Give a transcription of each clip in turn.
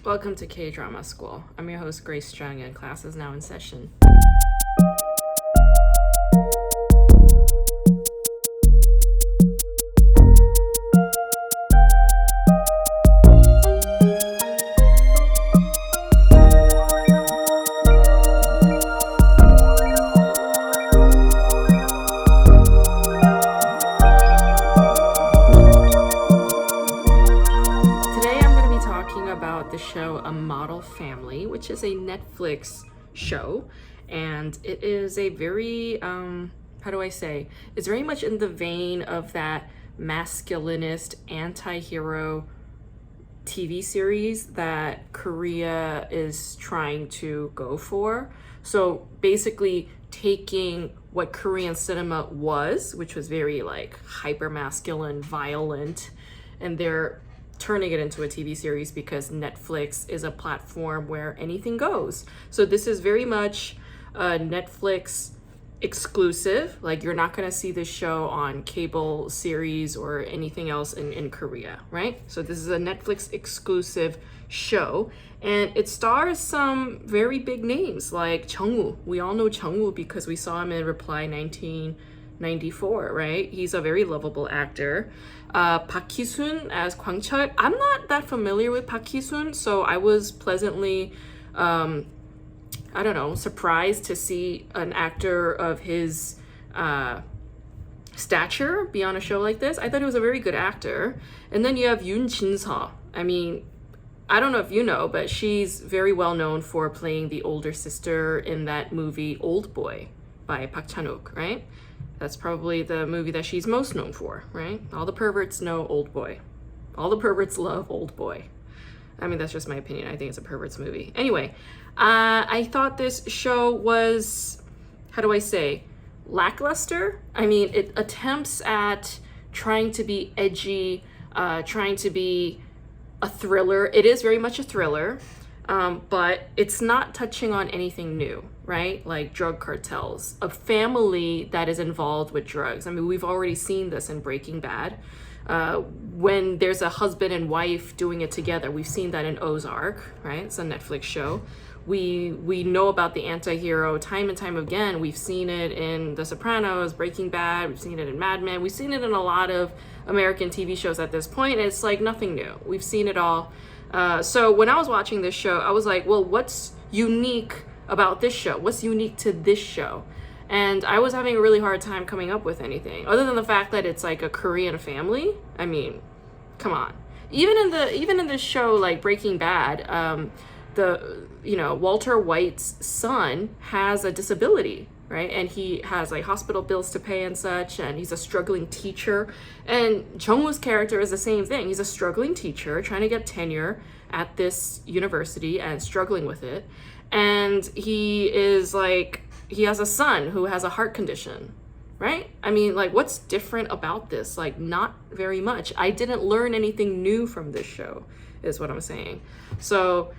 Welcome to K-Drama School. I'm your host, Grace Chung, and class is now in session. The show A Model Family, which is a Netflix show, and it is a very it's very much in the vein of that masculinist anti-hero TV series that Korea is trying to go for. So basically taking what Korean cinema was, which was very like hyper masculine, violent, and they're turning it into a TV series because Netflix is a platform where anything goes. So this is very much a Netflix exclusive. Like, you're not going to see this show on cable series or anything else in Korea, right? So this is a Netflix exclusive show, and it stars some very big names like Jung-woo. We all know Jung-woo because we saw him in Reply 1994, right? He's a very lovable actor. Park Hee-sun as Kwang Chul. I'm not that familiar with Park Hee-sun, so I was pleasantly, surprised to see an actor of his stature be on a show like this. I thought he was a very good actor. And then you have Yoon Jin-seo. I mean, I don't know if you know, but she's very well known for playing the older sister in that movie Old Boy by Park Chan-wook, right? That's probably the movie that she's most known for, right? All the perverts know Old Boy. All the perverts love Old Boy. I mean, that's just my opinion. I think it's a perverts movie. Anyway, I thought this show was, lackluster. I mean, it attempts at trying to be edgy, trying to be a thriller. It is very much a thriller, but it's not touching on anything new, right? Like drug cartels, a family that is involved with drugs. I mean, we've already seen this in Breaking Bad. When there's a husband and wife doing it together, we've seen that in Ozark, right? It's a Netflix show. We know about the anti-hero time and time again. We've seen it in The Sopranos, Breaking Bad. We've seen it in Mad Men. We've seen it in a lot of American TV shows at this point. It's like nothing new. We've seen it all. So when I was watching this show, I was like, well, what's unique about this show? What's unique to this show? And I was having a really hard time coming up with anything other than the fact that it's like a Korean family. I mean, come on. Even in this show like Breaking Bad, Walter White's son has a disability, right? And he has like hospital bills to pay and such, and he's a struggling teacher. And Jung-woo's character is the same thing. He's a struggling teacher trying to get tenure at this university and struggling with it. And he has a son who has a heart condition, right? I mean, like, what's different about this? Like, not very much. I didn't learn anything new from this show, is what I'm saying. So,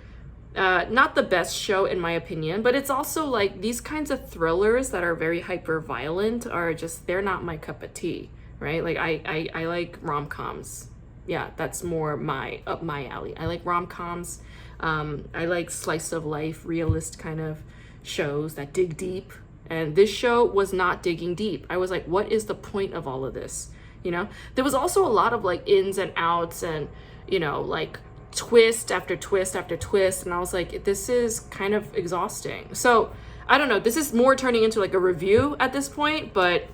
not the best show in my opinion, but it's also like these kinds of thrillers that are very hyper violent are just, they're not my cup of tea, right? Like I like rom-coms. Yeah, that's more up my alley. I like rom-coms. I like slice of life, realist kind of shows that dig deep. And this show was not digging deep. I was like, what is the point of all of this? You know, there was also a lot of like ins and outs and, like twist after twist after twist. And I was like, this is kind of exhausting. So I don't know. This is more turning into like a review at this point, but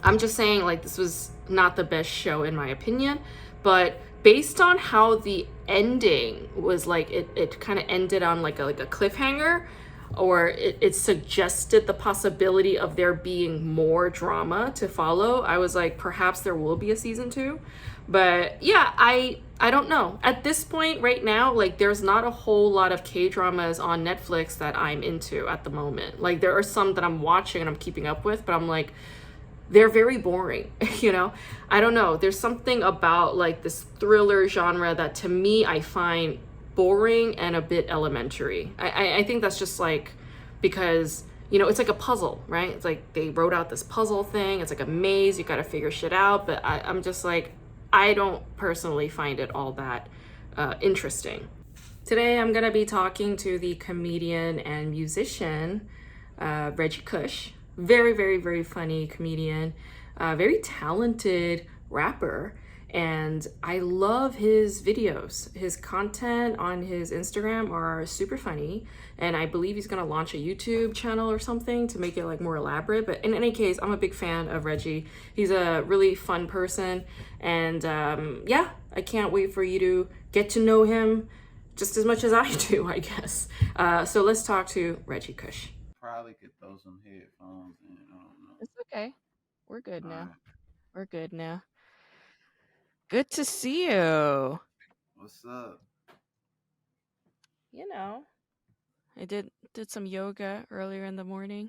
I'm just saying like this was not the best show in my opinion. But based on how the ending was, like it kind of ended on like a cliffhanger, or it suggested the possibility of there being more drama to follow. I was like, perhaps there will be a season 2. But yeah, I don't know. At this point right now, like there's not a whole lot of K-dramas on Netflix that I'm into at the moment. Like there are some that I'm watching and I'm keeping up with, but I'm like, they're very boring, I don't know. There's something about like this thriller genre that to me I find boring and a bit elementary. I think that's just like because it's like a puzzle, right? It's like they wrote out this puzzle thing. It's like a maze. You got to figure shit out. But I'm just like, I don't personally find it all that interesting. Today I'm going to be talking to the comedian and musician, Reggie Kush. Very, very, very funny comedian, very talented rapper. And I love his videos. His content on his Instagram are super funny. And I believe he's going to launch a YouTube channel or something to make it like more elaborate. But in any case, I'm a big fan of Reggie. He's a really fun person. And yeah, I can't wait for you to get to know him just as much as I do, I guess. So let's talk to Reggie Kush. Probably could throw some headphones in. I don't know. It's okay. We're good All now. right. We're good now. Good to see you. What's up? You know, I did some yoga earlier in the morning.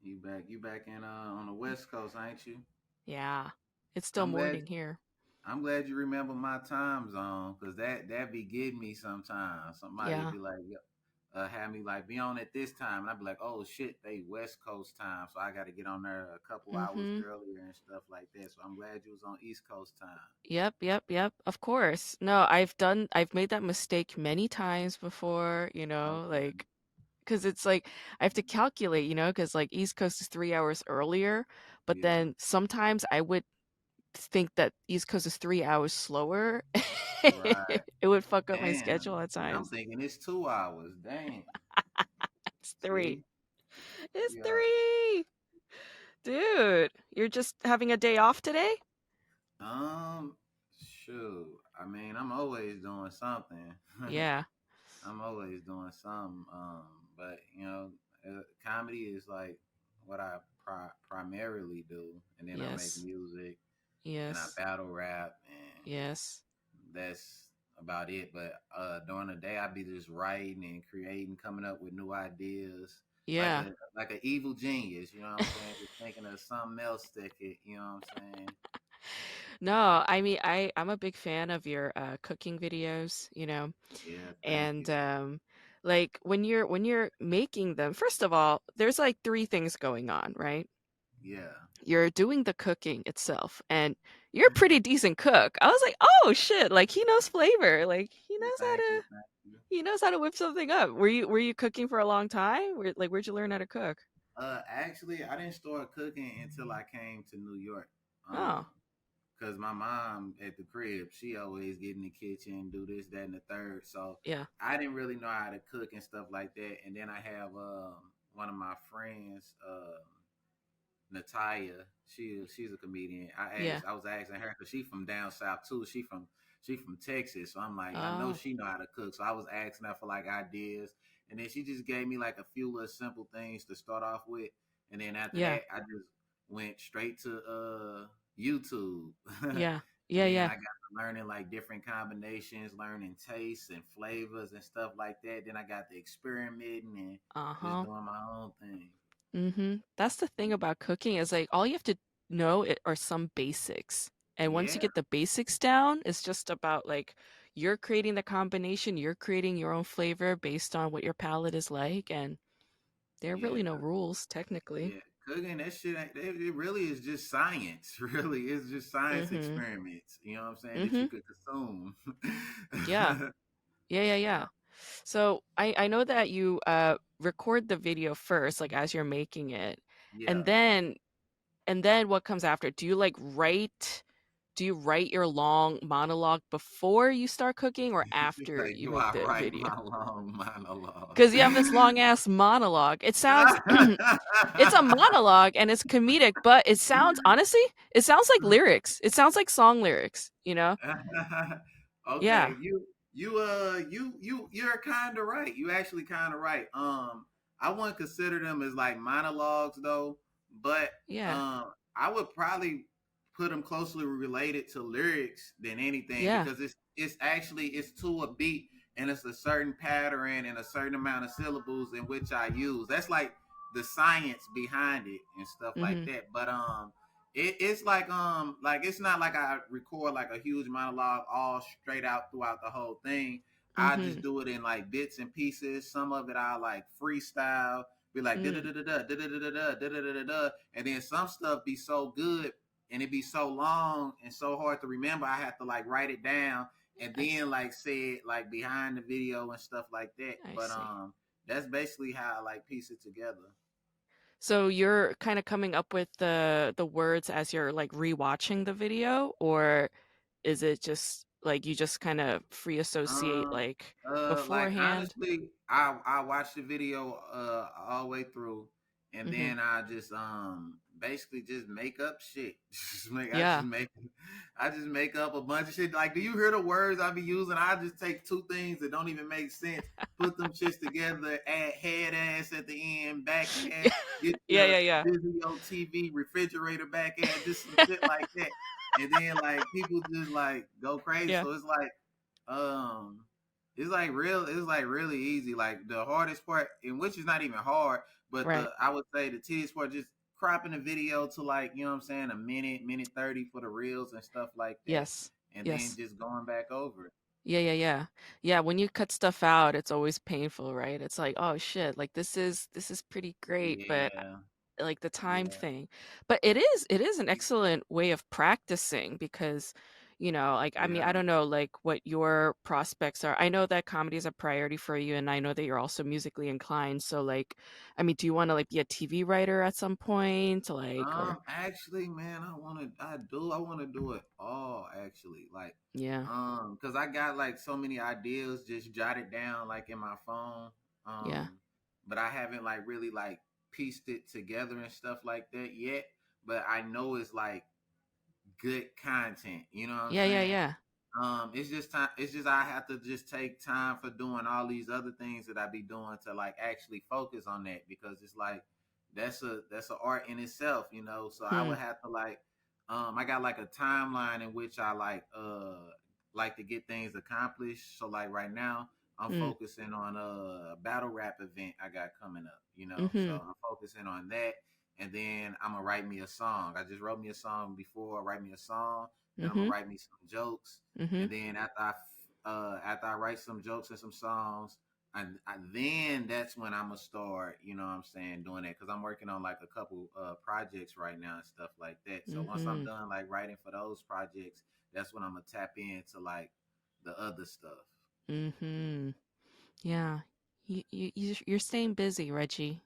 You back in on the West Coast, ain't you? Yeah. It's still I'm glad morning here. I'm glad you remember my time zone, cause that be getting me sometimes. Somebody Yeah. be like, have me like be on at this time, and I'd be like, oh shit, they West Coast time, so I got to get on there a couple hours Mhm. earlier and stuff like that. So I'm glad you was on East Coast time. Yep, yep, yep. Of course. No, I've made that mistake many times before, Okay. because it's like I have to calculate, because like East Coast is 3 hours earlier, but Yeah. then sometimes I would think that East Coast is 3 hours slower. Right. It would fuck up my Damn. schedule at See, I'm times. thinking it's 2 hours. Damn. It's three. See. It's Yeah. 3. Dude, you're just having a day off today? Um, shoot. I mean, I'm always doing something. Yeah. I'm always doing something. But comedy is like what I primarily do, and then I make Yes. music and I Yes. battle rap, and Yes. that's about it. But during the day, I be just writing and creating, coming up with new ideas, like Yeah. a like an evil genius. You know what I'm saying? Just thinking of something else that could. You know what I'm saying? No, I mean I'm a big fan of your cooking videos, Yeah. Thank and you. like when you're making them, first of all, there's like three things going on, right? Yeah. You're doing the cooking itself, and you're a pretty decent cook. I was like, oh shit, like he knows flavor, like Thank you. Thank you. he knows how to whip something up. Were you cooking for a long time? Where'd you learn how to cook? Actually, I didn't start cooking until I came to New York. Oh, Cause my mom at the crib, she always get in the kitchen, do this, that, and the third. So yeah, I didn't really know how to cook and stuff like that. And then I have one of my friends, Natalia. She's a comedian. yeah. I was asking her because she from down south too. She from Texas, so I'm like, I know Oh, she know how to cook. So I was asking her for like ideas, and then she just gave me like a few little simple things to start off with, and then after yeah, that, I just went straight to YouTube, yeah, and yeah, then yeah. I got to learning like different combinations, learning tastes and flavors and stuff like that. Then I got to experimenting and just Uh-huh. doing my own thing. Mm-hmm. That's the thing about cooking is like all you have to know are some basics. And once you Yeah, get the basics down, it's just about like you're creating the combination, you're creating your own flavor based on what your palate is like, and there are yeah. really no rules technically. Yeah, cooking that shit it really is just science. Really, it's just science Mm-hmm. experiments. You know what I'm saying that you Mm-hmm. could consume. Yeah. Yeah, yeah, Yeah, yeah. So I know that you record the video first, like as you're making it, and yeah. then what comes after? Do you write your long monologue before you start cooking or after Like, you do make I the write video? my long monologue? Because you have this long ass monologue. It sounds it's a monologue and it's comedic, but it sounds honestly, it sounds like lyrics. It sounds like song lyrics, you know? Yeah. Okay, you're kind of right. You actually kind of right. I wouldn't consider them as like monologues though, but Yeah. I would probably put them closely related to lyrics than anything Yeah. because it's to a beat and it's a certain pattern and a certain amount of syllables in which I use. That's like the science behind it and stuff like Mhm. that. But it's like it's not like I record like a huge monologue all straight out throughout the whole thing. I just Mhm. do it in like bits and pieces. Some of it I like freestyle, be like da da Mm. da da da da da da da da da da da, and then some stuff be so good and it be so long and so hard to remember. I have to like write it down and I then see. like say it like behind the video and stuff like that. I But see. that's basically how I like piece it together. So you're kind of coming up with the words as you're like rewatching the video, or is it just like you just kind of free associate Um, like like beforehand? honestly, I watched the video all the way through, and Mm-hmm. then I just basically just make up shit. just make Yeah. I just make up a bunch of shit. Like, do you hear the words I be using? I just take two things that don't even make sense, put them shits together, add head ass at the end, back ass, get Yeah, the yeah, yeah. Vizio TV refrigerator back ass, just some shit like that. And then like people just like go crazy. Yeah. So um it's like really easy. Like the hardest part, and which is not even hard, but Right. the I would say the tedious part just cropping the video to like, you know what I'm saying, a minute 30 for the reels and stuff like that. Yes. And then Yes. just going back over it. Yeah, yeah, yeah. Yeah, when you cut stuff out, it's always painful, right? It's like, oh shit, like this is pretty great, but Yeah. like the time Yeah. thing. But it is an excellent way of practicing because, like I mean, I Yeah. don't know like what your prospects are. I know that comedy is a priority for you and I know that you're also musically inclined. So like, I mean, do you want to like be a TV writer at some point like or Actually, man, I want to do it all actually. Like, yeah. cause I got like so many ideas just jotted down like in my phone. Yeah. But I haven't like really like pieced it together and stuff like that yet. But I know it's like good content. You know what I'm Yeah, yeah, saying? yeah. It's just time. It's just I have to just take time for doing all these other things that I be doing to like actually focus on that because it's like that's a art in itself, you know. So I Hmm. would have to like, I got like a timeline in which I like to get things accomplished. So like right now, I'm Hmm. focusing on a battle rap event I got coming up, you know. So Mhm. I'm focusing on that, and then I'm gonna write me a song. I just wrote me a song before. Write me a song, then I'm gonna Mhm. write me some jokes, Mhm. and then after I write some jokes and some songs, I then that's when I'm gonna start. You know what I'm saying, doing that because I'm working on like a couple projects right now and stuff like that. So once I'm Mhm. done like writing for those projects, that's when I'm gonna tap into like the other stuff. Mhm. Yeah. You're staying busy, Reggie,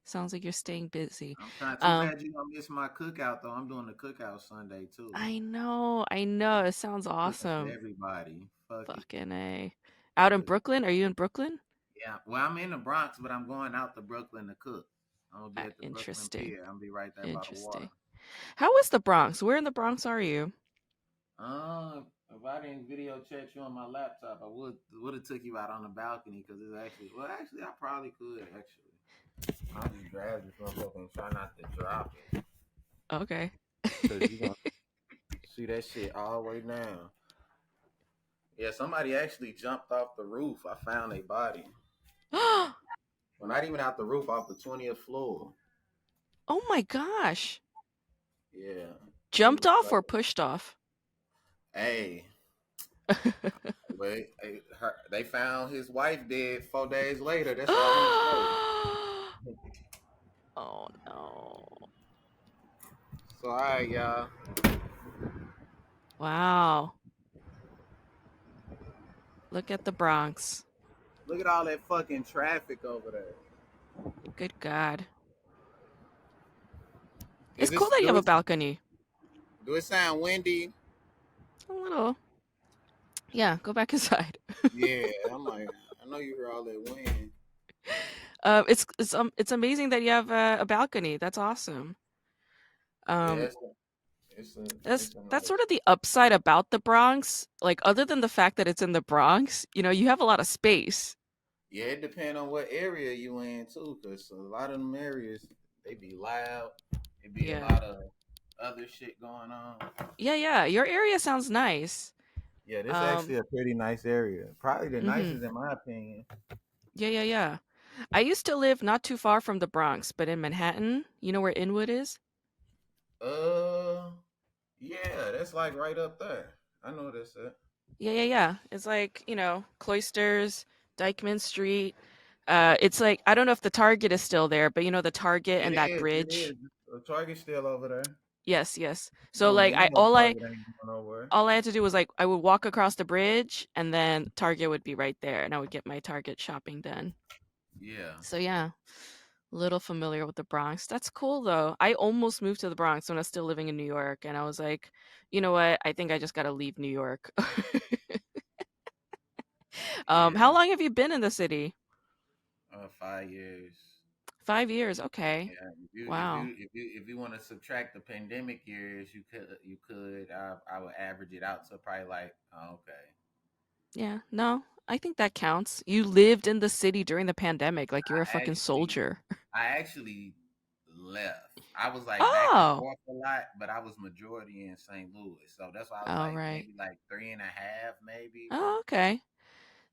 Sounds like you're staying busy. I'm trying. Too Um, bad you don't miss my cookout though. I'm doing the cookout Sunday too. I know. I know. It sounds Cooking for awesome. everybody. Fuck it. Fucking A. Out in 'Cause Brooklyn? Are you in Brooklyn? yeah, well, I'm in the Bronx, but I'm going out to Brooklyn to cook. I'm gonna be at the Brooklyn Interesting. Pier. I'm gonna be right there by the water. Interesting. How is the Bronx? Where in the Bronx are you? If I didn't video chat you on my laptop, I would have took you out on the balcony because it's actually I probably could actually. I'll just grab this motherfucker and try not to drop it Okay. because you gonna see that shit all the way down. Yeah, somebody actually jumped off the roof. I found a body. Oh Well, not even out the roof, off the 20th floor. my gosh. Yeah, it Jumped was off crazy. or pushed off? Hey, wait, they found his wife dead 4 days later. That's all I'm gonna say. Oh no. So, all right, y'all. Wow. Look at the Bronx. Look at all that fucking traffic over there. Good God. It's Is cool this that you have a balcony. do it sound windy? A little. Yeah, go back inside. Yeah, I'm like, I know you hear all that wind. It's amazing that you have a balcony. That's awesome. Yeah, Um, that's it's a that's nice. sort of the upside about the Bronx. Like, other than the fact that it's in the Bronx, you have a lot of space. Yeah, it depends on what area you in too, cause a lot of them areas they be loud. It be a Yeah. lot of other shit going on. Yeah, yeah. Your area sounds nice. Yeah, this Um, actually a pretty nice area. Probably the mm-hmm. nicest in my opinion. Yeah, yeah, yeah. I used to live not too far from the Bronx, but in Manhattan. You know where Inwood is? Uh, yeah, that's like right up there. I know that's it. Yeah, yeah, yeah. It's like, Cloisters, Dykeman Street. It's like I don't know if the Target is still there, but the Target It and that is. It bridge. is. The Target's still over there. Yes, yes. So Oh, like you know Target ain't going nowhere. all I had to do was like I would walk across the bridge and then Target would be right there and I would get my Target shopping done. Yeah. So yeah, a little familiar with the Bronx. That's cool though. I almost moved to the Bronx when I was still living in New York and I was like, you know what? I think I just got to leave New York. Yeah. How long have you been in the city? 5 years. 5 years. Okay. Yeah. Wow. If you want to subtract the pandemic years, you could. I would average it out to probably like, okay. Yeah. No, I think that counts. You lived in the city during the pandemic like you're a I fucking actually soldier. I actually left. I was like back and Oh. forth a lot, but I was majority in St. Louis. So that's why I was Oh, like right. maybe like three and a half, maybe Oh, okay.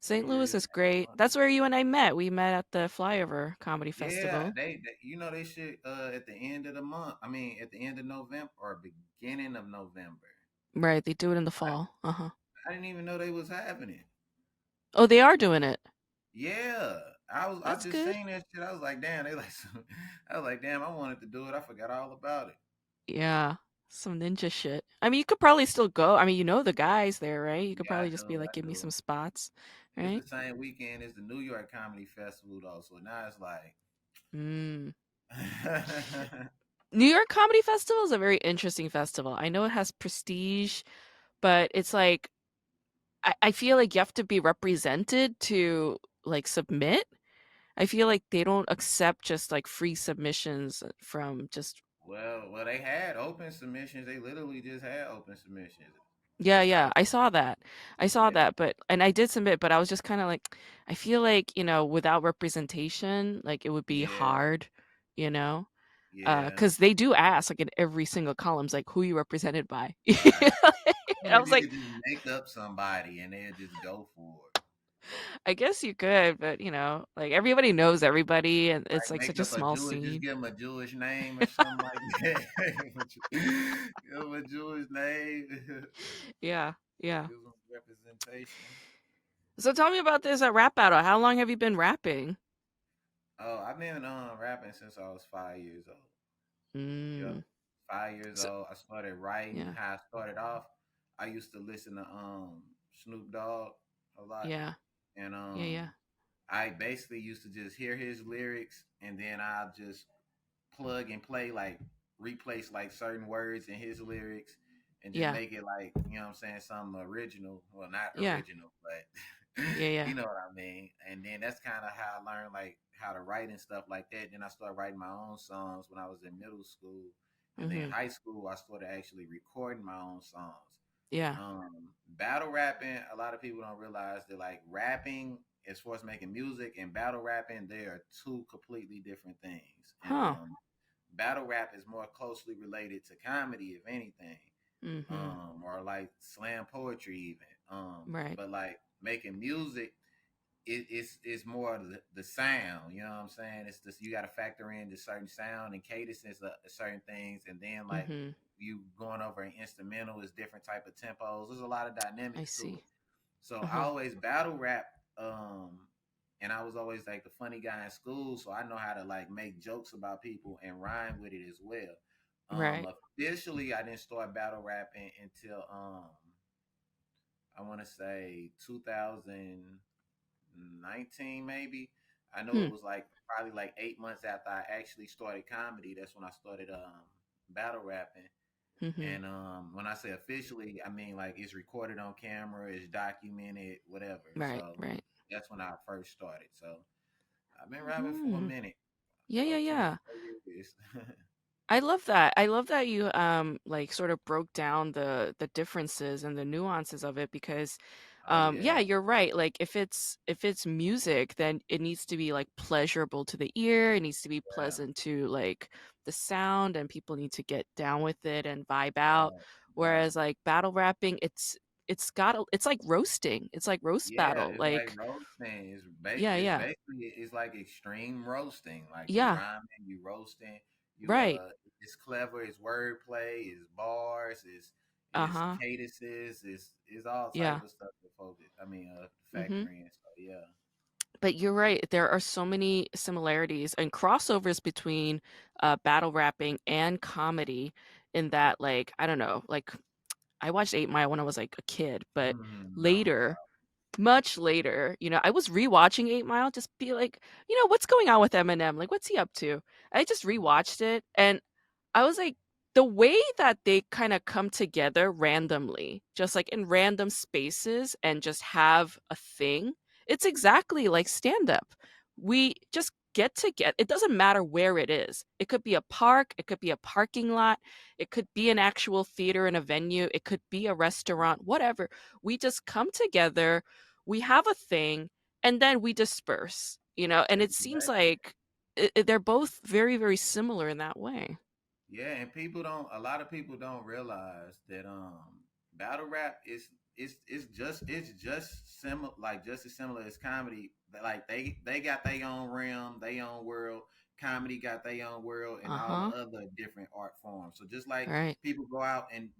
St. Louis years. is great. That's where you and I met. We met at the Flyover Comedy Yeah, Festival. they you know they should at the end of the month. I mean at the end of November or beginning of November. Right, they do it in the I, fall. Uh-huh. I didn't even know they was having it. Oh, they are doing it. Yeah. I That's just good. seen that shit. I was like, damn, they like I was like, damn, I wanted to do it. I forgot all about it. Yeah. Some ninja shit. I mean, you could probably still go. I mean, you know the guys there, right? You could Yeah, I probably just be do. like, I give me some do. spots, It's the right? same weekend as the New York Comedy Festival though, so now it's like, Mm. New York Comedy Festival is a very interesting festival. I know it has prestige, but it's like I feel like you have to be represented to like submit. I feel like they don't accept just like free submissions from just well, they had open submissions. They literally just had open submissions. yeah, That's how. yeah. I saw that. I saw Yeah, that, but and I did submit, but I was just kind of like I feel like, without representation, like it would be yeah, hard, you know? yeah. Cuz they do ask like in every single columns like who you represented by. Right. I And I wonder if was you like, could just make up somebody and they'll just go for it. I guess you could, but like everybody knows everybody and it's Like like make such a up a small Jewish, just scene. give them a Jewish name or something like that. Give them a Jewish name. Yeah. Yeah. Give them representation. So tell me about this rap battle. How long have you been rapping? Oh, I've been rapping since I was 5 years old. Yep. Mm. 5 years So, old. I started writing. yeah. How I started off, I used to listen to Snoop Dogg a lot. Yeah. And Yeah, yeah. I basically used to just hear his lyrics and then I'll just plug and play like replace like certain words in his lyrics and just Yeah. make it like, you know what I'm saying, something original. Well, not Yeah. original, but Yeah, yeah. you know what I mean. And then that's kind of how I learned like how to write and stuff like that. Then I started writing my own songs when I was in middle school. And then Mhm. high school I started actually recording my own songs. Yeah. Battle rapping, a lot of people don't realize that like rapping as far as making music and battle rapping, they are two completely different things. And Huh. battle rap is more closely related to comedy, if anything, Mhm. or like slam poetry, even. Right. But like making music, it's more of the sound. You know what I'm saying? It's just you got to factor in the certain sound and cadences of certain things, and then like Mhm. you going over an instrumental is different type of tempos. There's a lot of I dynamics to see. it. So I Uh-huh. always battle rap, um, and I was always like the funny guy in school, so I know how to like make jokes about people and rhyme with it as well. Right. Officially, I didn't start battle rapping until I want to say 2019 maybe. I know Hmm. it was like probably like 8 months after I actually started comedy. That's when I started battle rapping. Mhm. And when I say officially, I mean like it's recorded on camera, it's documented, whatever. Right, So right. that's when I first started. So I've been rapping for a Mm. minute, Yeah, yeah, about yeah. 24 years. I love that. I love that you like sort of broke down the differences and the nuances of it because Oh yeah, yeah, you're right. Like if it's music, then it needs to be like pleasurable to the ear. It needs to be yeah, pleasant to like the sound and people need to get down with it and vibe out. right, right. Whereas like battle rapping, it's like roasting. It's like roast Yeah, battle. it's like Like roasting. yeah, It's yeah. basically it's like extreme roasting. Like you Yeah. rhyming, you roasting, you Right. it's clever, it's wordplay, it's bars, it's Uh-huh. cadences, it's all type Yeah. of stuff to focus. I mean, Mhm. factor in. So yeah, But you're right. There are so many similarities and crossovers between battle rapping and comedy. in that, like, I don't know, like I watched 8 Mile when I was like a kid, but No, later, much later, I was rewatching 8 Mile, just be like, what's going on with Eminem? Like, what's he up to? I just rewatched it, and I was like, the way that they kind of come together randomly, just like in random spaces and just have a thing, it's exactly like stand up. We just get together. It doesn't matter where it is. It could be a park, it could be a parking lot, it could be an actual theater in a venue, it could be a restaurant, whatever. We just come together, we have a thing, and then we disperse, and it seems exactly. like they're both very, very similar in that way. Yeah, and people don't. A lot of people don't realize that battle rap is just similar, like just as similar as comedy. Like they got their own realm, their own world. Comedy got their own world, and all the Uh-huh. other different art forms. So just like Right. people go out and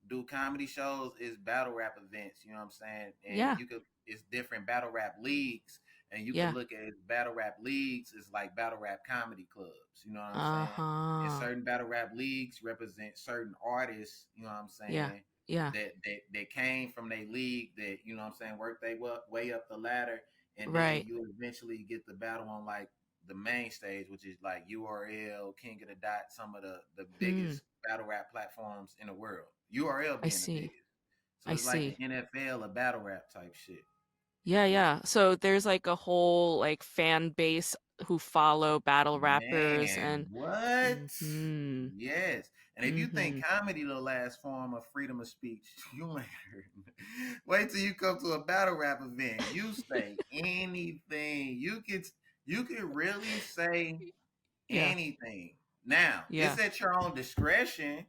do comedy shows, is battle rap events. You know what I'm saying? And Yeah. you could it's different battle rap leagues, and you could Yeah. look at battle rap leagues as like battle rap comedy clubs. You know what I'm saying? And Uh-huh. certain battle rap leagues represent certain artists, you know what I'm Yeah. saying, Yeah. that came from their league, that, you know what I'm saying, worked their way up the ladder, and then Right. you eventually get the battle on like the main stage, which is like URL, King of the Dot, some of the Hmm. biggest battle rap platforms in the world. URL I being the see. biggest. So I it's like the see. NFL of battle rap type shit. Yeah, yeah. So there's like a whole like fan base who follow battle rappers Man, and what? mhm. Yes. And if you think Mhm. comedy the last form of freedom of speech, you ain't heard. Wait till you come to a battle rap event. You say anything. You can really say Yeah. anything. Now, Yeah. it's at your own discretion,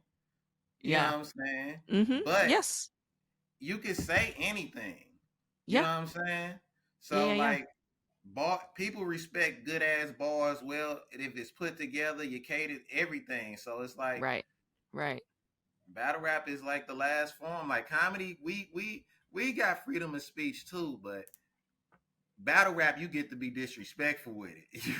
you know Yeah. what I'm saying? Mhm. But Yes. you can say anything. You know Yeah. what I'm saying? Yeah, So yeah, yeah. like people respect good ass bars. Well, if it's put together, you cater everything. So it's like Right. Right. battle rap is like the last form. Like comedy, we got freedom of speech too, but battle rap, you get to be disrespectful with it. You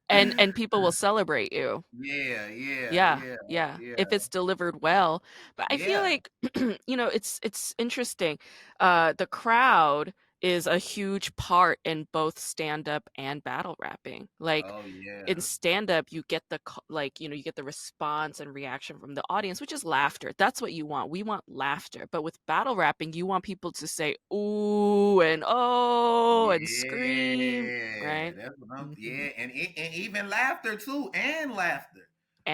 And got, people will celebrate you. yeah, yeah, Yeah, yeah, yeah, yeah, if it's delivered well. But I feel yeah. like, it's interesting. The crowd is a huge part in both stand-up and battle rapping. Like Oh yeah, in stand-up, you get you get the response and reaction from the audience, which is laughter. That's what you want. We want laughter. But with battle rapping, you want people to say ooh and oh and scream, yeah. right? That's what Hmm. yeah, and even laughter too, and laughter.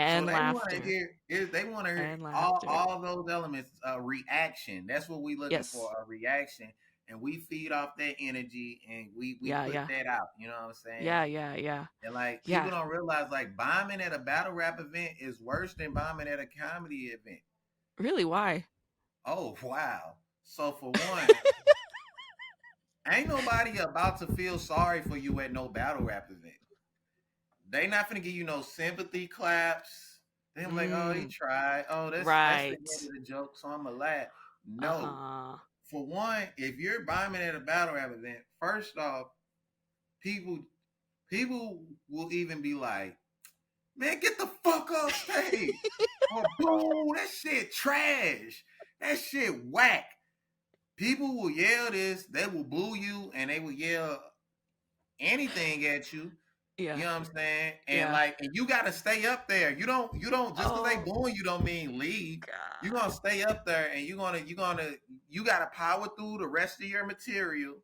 So And they want to laughter. hear they want to hear And all laughter. all those elements. Reaction. That's what we looking for. Yes. A reaction, and we feed off that energy, and we Yeah, put yeah. that out. You know what I'm saying? Yeah, yeah, yeah. And like people Yeah, don't realize, like bombing at a battle rap event is worse than bombing at a comedy event. really, why? Oh wow! So for one, ain't nobody about to feel sorry for you at no battle rap event. They not gonna give you no sympathy claps. They like, oh, he Mm, tried. Oh, that's the end right. of the joke, so I'm a laugh. No. Uh-huh. For one, if you're bombing at a battle rap event, first off, people people will even be like, man, get the fuck off stage. Or boo, that shit trash. That shit whack. People will yell this, they will boo you, and they will yell anything at you. You Yeah, know what I'm saying? And yeah. like, and you gotta stay up there. You don't just because they Oh, booing you don't mean leave. You're gonna God. stay up there, and you gotta power through the rest of your material.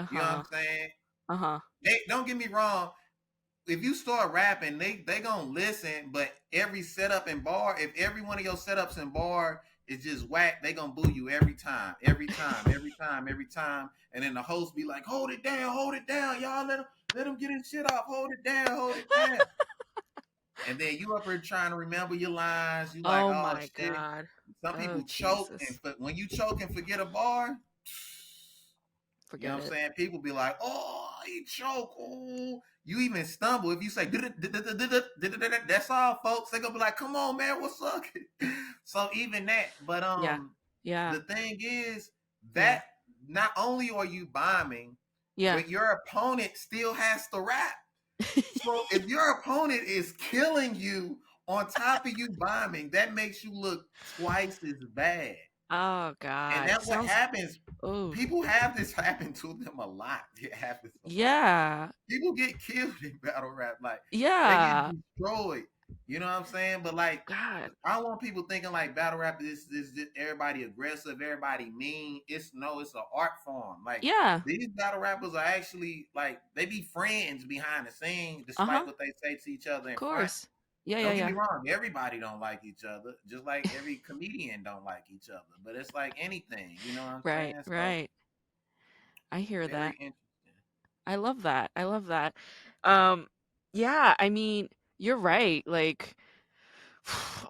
You know what I'm Uh-huh. saying? Uh-huh. They don't get me wrong. If you start rapping, they gonna listen. But every setup and bar, if every one of your setups and bar is just whack, they gonna boo you every time, every time, every time, every time. And then the host be like, hold it down, y'all. Let him get his shit off. Hold it down, hold it down. And then you up here trying to remember your lines. You like, Oh oh my shit. God. Some Oh, people choke, and Jesus. when you choke and forget a bar, you know Forget what I'm it. saying? People be like, oh, he choke. Oh, you even stumble. If you say, that's all, folks. They gonna be like, come on, man, what's up? So even that, but Yeah. Yeah. the thing is Yeah. that not only are you bombing, Yeah. but your opponent still has to rap. So if your opponent is killing you On top of you bombing, that makes you look twice as bad. Oh And God. that's what Sounds happens. oh. People have this happen to them a lot. It happens a lot. Yeah. People get killed in battle rap. Like they get Yeah. destroyed. You know what I'm saying? But like God. I don't want people thinking like battle rap is just everybody aggressive, everybody mean. It's no, it's an art form. Like Yeah. these battle rappers are actually like they be friends behind the scene, despite Uh-huh. what they say to each other Of in front. course. Yeah, yeah, Don't get me yeah. wrong, everybody don't like each other, just like every comedian don't like each other. But it's like anything, you know what I'm Right, saying? So right. I hear very that. interesting. I love that. I love that. Um, yeah, I mean, you're right. Like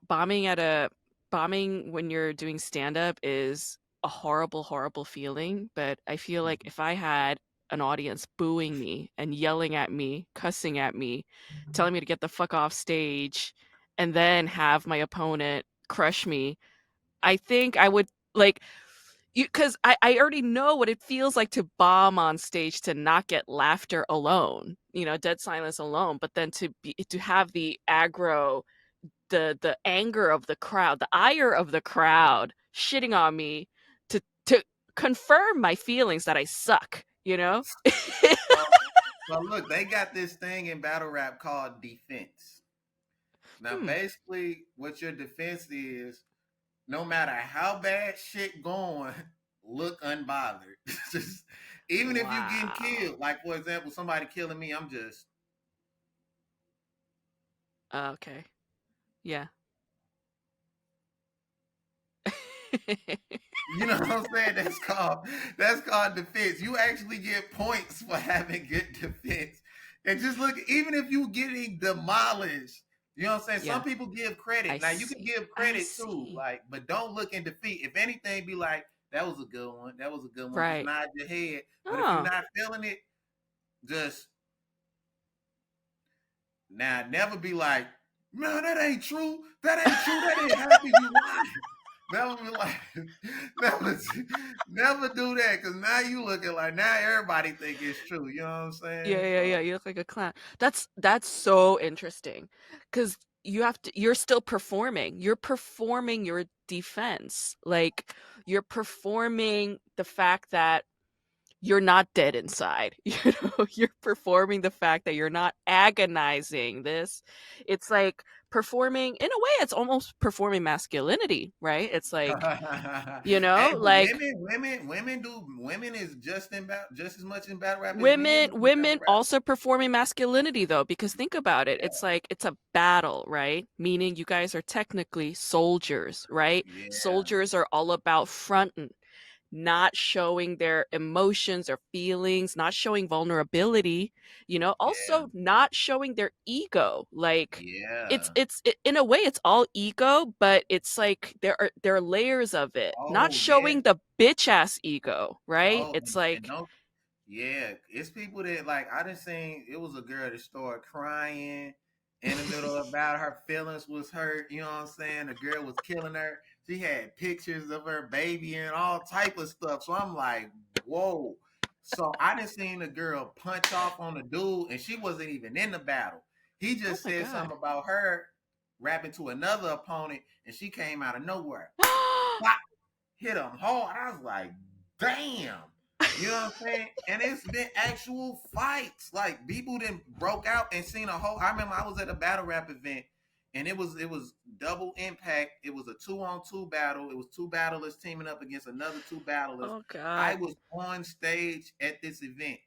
bombing at a bombing when you're doing stand up is a horrible, horrible feeling. But I feel like if I had an audience booing me and yelling at me, cussing at me, telling me to get the fuck off stage, and then have my opponent crush me, I think I would like you because I already know what it feels like to bomb on stage, to not get laughter alone, dead silence alone, but then to have the aggro, the anger of the crowd, the ire of the crowd shitting on me to confirm my feelings that I suck, you know? So, so look, they got this thing in battle rap called defense. Now, Hmm. basically, what your defense is, no matter how bad shit going, look unbothered. Just even if you getting Wow. killed, like for example, somebody killing me, I'm just Okay. Yeah. you know what I'm saying? That's called defense. You actually get points for having good defense. And just look, even if you getting demolished, you know what I'm saying? Some Yeah. people give I credit. Now you can see. give I credit too, see. like, but don't look in defeat. If anything, be like, that was a good one. That was a good one. Just Right. nod your head. But if you're Oh. not feeling it, just now never be like, no, that ain't true. That ain't true. That ain't happen. You lying. Never be like, never, never do that because now you looking like now everybody think it's true. You know what I'm Yeah, saying? yeah, So yeah. You look like a clown. That's so interesting because you're still performing. You're performing your defense. Like you're performing the fact that you're not dead inside. You're performing the fact that you're not agonizing this. It's like performing in a way, it's almost performing masculinity, right? It's like, hey, but like women is just as much in battle rap as men women do in battle women rap. also performing masculinity though, because think about it, Yeah, it's like it's a battle, right? Meaning you guys are technically soldiers, right? yeah, Soldiers are all about fronting, not showing their emotions or feelings, not showing vulnerability, yeah, also not showing their ego. Like yeah. in a way it's all ego, but it's like there are layers of it. Not Oh yeah. showing the bitch ass ego, right? Oh, It's and like, don't. Yeah, it's people that like I done seen. It was a girl that started crying in the middle about her feelings was hurt. You know what I'm saying? The girl was killing her. She had pictures of her baby and all type of stuff. So I'm like, whoa. So I done seen the girl punch off on the dude, and she wasn't even in the battle. He oh just my said god. something about her rapping to another opponent, and she came out of nowhere. Hit him hard. I was like, damn. You know what I'm saying? And it's been actual fights. Like people then broke out and seen a whole. I remember I was at a battle rap event, and it was double impact. It was a 2-on-2 battle. It was two battlers teaming up against another two battlers. Oh I god. was on stage at this event,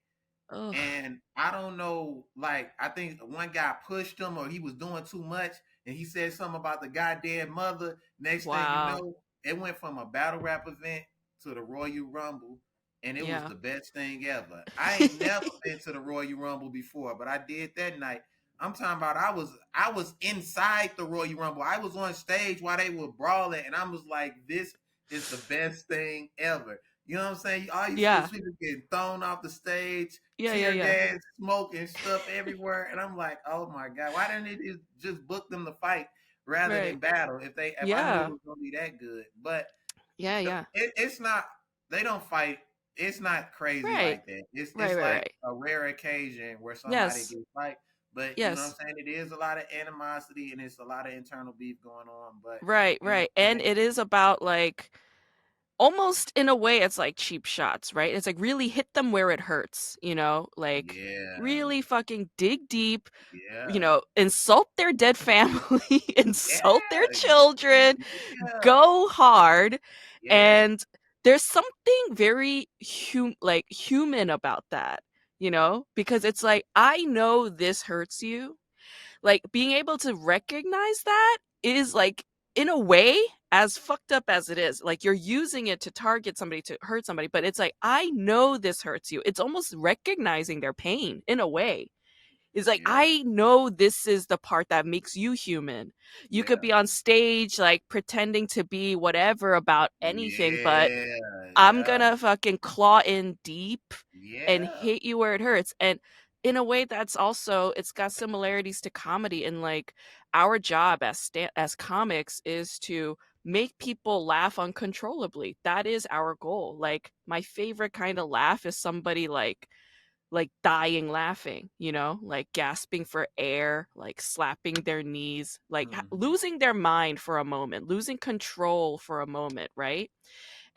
Oh. and I don't know, like I think one guy pushed him or he was doing too much, and he said something about the goddamn mother. Next thing you Wow. know, it went from a battle rap event to the Royal Rumble, and it was Yeah. the best thing ever. I ain't never been to the Royal Rumble before, but I did that night. I'm talking about I was inside the Royal Rumble. I was on stage while they were brawling, and I was like, this is the best thing ever. You know what I'm saying? All you see is Yeah. people getting thrown off the stage, Yeah, yeah, tear yeah. gas, smoke, and stuff everywhere. And I'm like, oh my god, why didn't they just book them to fight rather Right. than battle? If I knew it Yeah. was gonna be that good, but Yeah, yeah. it's not. They don't fight. It's not crazy Right. like that. It's Right, it's right, like right. a rare occasion where somebody Yes. gets fight. But you know what I'm Yes. saying? It is a lot of animosity and it's a lot of internal beef going on. But Right, you know right. what I'm And saying? it is about like almost in a way it's like cheap shots, right? It's like really hit them where it hurts, you know? Like Yeah. really fucking dig deep, you Yeah. know, insult their dead family, insult their Yeah. children, Yeah. go hard. Yeah. And there's something very like human about that, you know? Because it's like I know this hurts you, like being able to recognize that is like in a way, as fucked up as it is, like you're using it to target somebody, to hurt somebody, but it's like I know this hurts you. It's almost recognizing their pain in a way. It's like Yeah. I know this is the part that makes you human. You could Yeah. be on stage like pretending to be whatever about anything, but Yeah. I'm Yeah. gonna fucking claw in deep and Yeah. hit you where it hurts. And in a way that's also, it's got similarities to comedy, and like our job as as comics is to make people laugh uncontrollably. That is our goal. Like my favorite kind of laugh is somebody like dying laughing, you know, like gasping for air, like slapping their knees, like Hmm. losing their mind for a moment, losing control for a moment, right?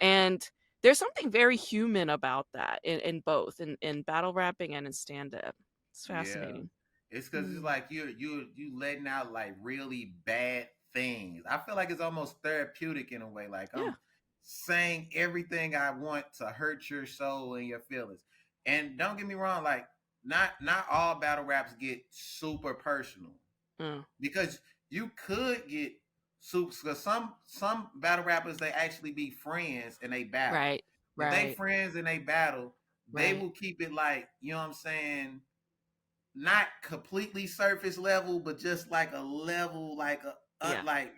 And there's something very human about that in both, in battle rapping and in stand up. It's Yeah. fascinating. It's because it's Mm. like you letting out like really bad things. I feel like it's almost therapeutic in a way. Like Yeah. I'm saying everything I want to hurt your soul and your feelings. And don't get me wrong, like not all battle raps get super personal Mm. because you could get soups because some battle rappers they actually be friends and they battle. Right. If they Right. friends and they battle, they Right. will keep it like you know what I'm saying, not completely surface level, but just like a level, like Yeah. like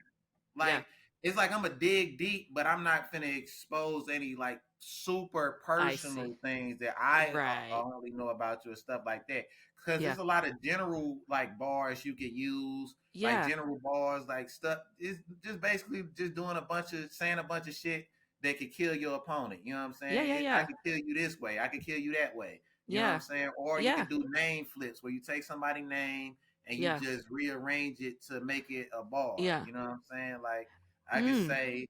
Yeah. like it's like I'm a dig deep, but I'm not gonna expose any like super I see. personal things that I Right. only know about you and stuff like that. Because Yeah. there's a lot of general like bars you could use, like Yeah. general bars, like stuff. It's just basically just doing a bunch of saying a bunch of shit that could kill your opponent. You know what I'm Yeah. saying? Yeah. I Yeah. could kill you this way. I could kill you that way. You know what I'm Yeah. saying? Or you Yeah. could do name flips where you take somebody's name and you Yeah. just rearrange it to make it a bar. Yeah. You know what I'm saying? Like I could Mm. say,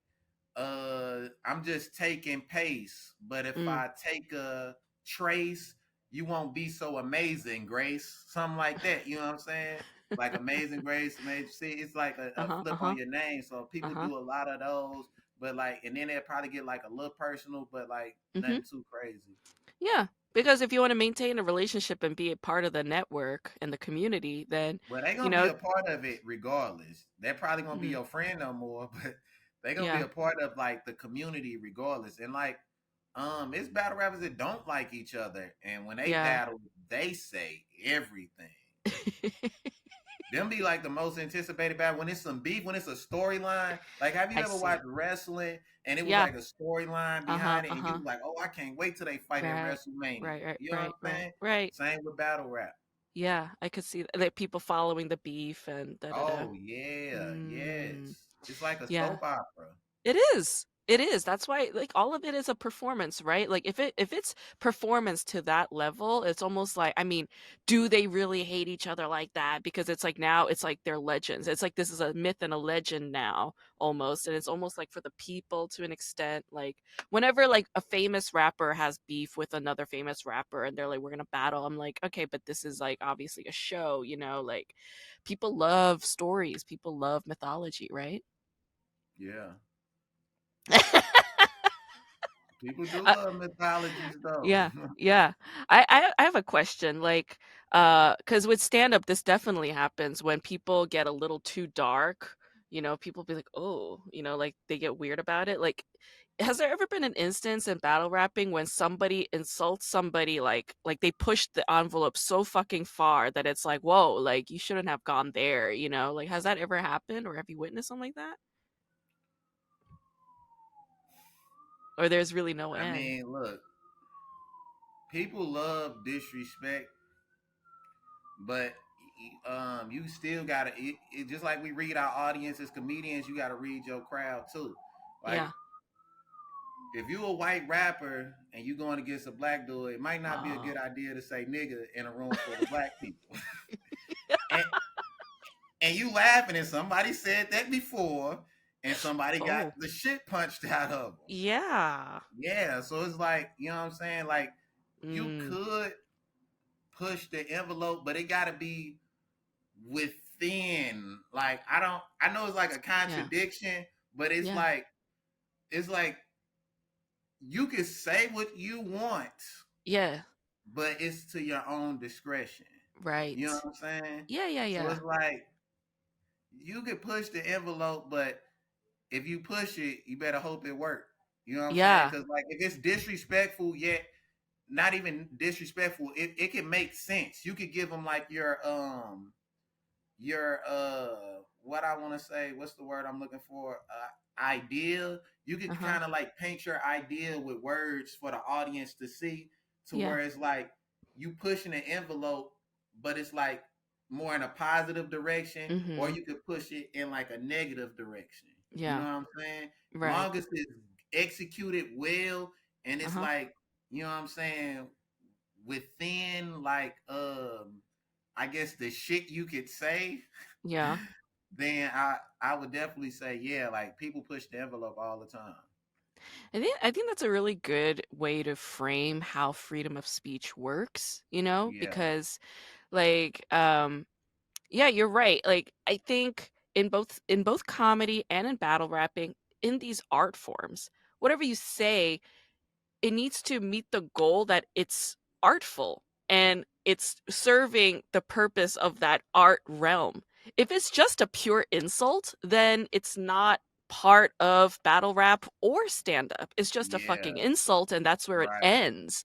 I'm just taking pace, but if Mm. I take a trace, you won't be so amazing, Grace. Something like that. You know what I'm saying? Like Amazing Grace, Amazing. See, it's like a Uh-huh. flip on Uh-huh. your name. So people Uh-huh. do a lot of those, but like, and then they'll probably get like a little personal, but like Mm-hmm. nothing too crazy. Yeah. Because if you want to maintain a relationship and be a part of the network and the community, then Well, they you gonna be know, a part of it regardless. They're probably gonna be mm, your friend no more, but they gonna be yeah. a part of like the community regardless. And like, it's battle rappers that don't like each other, and when they Yeah. battle, they say everything. Them be like the most anticipated battle when it's some beef, when it's a storyline. Like, have you I ever see. watched wrestling and it was Yeah. like a storyline Uh-huh. behind it, and you Uh-huh. was like, oh, I can't wait till they fight at Right. WrestleMania. Right, right, You know what right, I'm right, saying? right. Same with battle rap. Yeah, I could see that, like people following the beef and da da da. Oh yeah, Mm, yes. It's like a yeah. soap opera. It is. It is. That's why like all of it is a performance, right? Like if it's performance to that level, it's almost like, I mean, do they really hate each other like that? Because it's like now it's like they're legends. It's like this is a myth and a legend now almost. And it's almost like for the people to an extent, like whenever like a famous rapper has beef with another famous rapper and they're like, we're gonna battle, I'm like, okay, but this is like obviously a show, you know, like people love stories, people love mythology, right? Yeah. People do Uh, love mythologies though. yeah, yeah. I have a question, like, because with stand up, this definitely happens when people get a little too dark. You know, people be like, oh, you know, like they get weird about it. Like, has there ever been an instance in battle rapping when somebody insults somebody, like they push the envelope so fucking far that it's like, whoa, like you shouldn't have gone there, you know? Like, has that ever happened, or have you witnessed something like that? Or there's really no I end? mean, look, people love disrespect, but you still gotta. Just like we read our audience as comedians, you gotta read your crowd too. Like Yeah. if you a white rapper and you going against a black dude, it might not be a Oh. good idea to say nigga in a room full of black people. and you laughing, and somebody said that before, and somebody got Oh, the shit punched out of them. yeah. Yeah, so it's like, you know what I'm saying? Like, you Mm, could push the envelope, but it got to be within. Like, I know it's like a yeah. contradiction, but Yeah. it's like you can say what you want, Yeah. but it's to your own discretion. You know Right. what I'm saying? Yeah, yeah, So yeah. it's like you could push the envelope, but if you push it, you better hope it works. You know what I'm saying? Yeah. Because like if it's disrespectful, yet not even disrespectful, it can make sense. You could give them like your what I want to say, what's the word I'm looking for? Idea. You could Uh-huh. kind of like paint your idea with words for the audience to see, to Yeah. where it's like you pushing an envelope, but it's like more in a positive direction, or Mm-hmm. you could push it in like a negative direction. You know Yeah. what I'm saying? Right. Long as it's executed well, and it's Uh-huh. like, you know what I'm saying, within like I guess the shit you could say, Yeah. then I would definitely say, yeah, like people push the envelope all the time. I think that's a really good way to frame how freedom of speech works, you know? Yeah, Because like yeah, you're right. Like I think in both comedy and in battle rapping, in these art forms, whatever you say, it needs to meet the goal that it's artful and it's serving the purpose of that art realm. If it's just a pure insult, then it's not part of battle rap or stand up. It's just a fucking yeah, insult and that's where it right, ends.